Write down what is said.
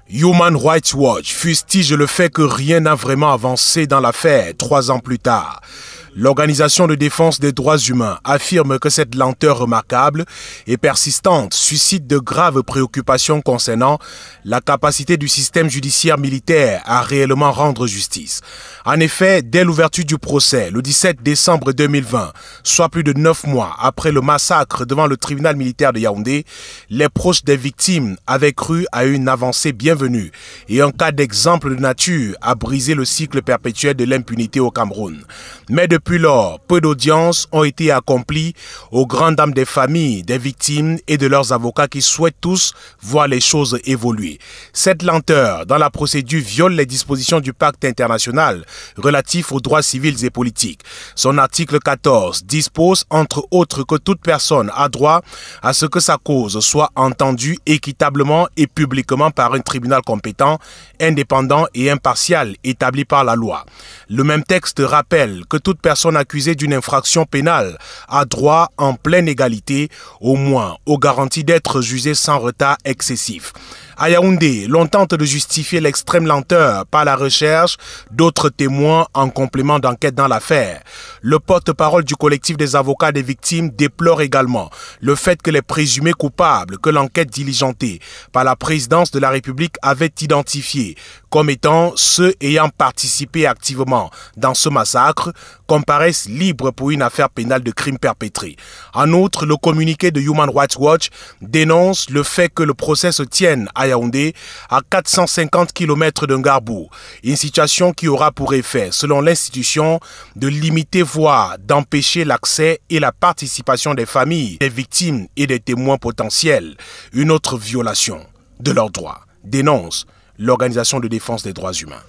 Human Rights Watch fustige le fait que rien n'a vraiment avancé dans l'affaire 3 ans plus tard. L'organisation de défense des droits humains affirme que cette lenteur remarquable et persistante suscite de graves préoccupations concernant la capacité du système judiciaire militaire à réellement rendre justice. En effet, dès l'ouverture du procès, le 17 décembre 2020, soit plus de 9 mois après le massacre devant le tribunal militaire de Yaoundé, les proches des victimes avaient cru à une avancée bienvenue et un cas d'exemple de nature à briser le cycle perpétuel de l'impunité au Cameroun. Mais depuis lors, peu d'audiences ont été accomplies aux grandes dames des familles, des victimes et de leurs avocats qui souhaitent tous voir les choses évoluer. Cette lenteur dans la procédure viole les dispositions du pacte international relatif aux droits civils et politiques. Son article 14 dispose entre autres que toute personne a droit à ce que sa cause soit entendue équitablement et publiquement par un tribunal compétent, indépendant et impartial établi par la loi. Le même texte rappelle que toute personne accusée d'une infraction pénale a droit en pleine égalité, au moins aux garanties d'être jugée sans retard excessif. À Yaoundé, l'on tente de justifier l'extrême lenteur par la recherche d'autres témoins en complément d'enquête dans l'affaire. Le porte-parole du collectif des avocats des victimes déplore également le fait que les présumés coupables que l'enquête diligentée par la présidence de la République avait identifiés comme étant ceux ayant participé activement dans ce massacre comparaissent libres pour une affaire pénale de crime perpétré. En outre, le communiqué de Human Rights Watch dénonce le fait que le procès se tienne à Yaoundé, à 450 km d'un Garbou, une situation qui aura pour effet, selon l'institution, de limiter voire d'empêcher l'accès et la participation des familles, des victimes et des témoins potentiels, une autre violation de leurs droits, dénonce l'Organisation de défense des droits humains.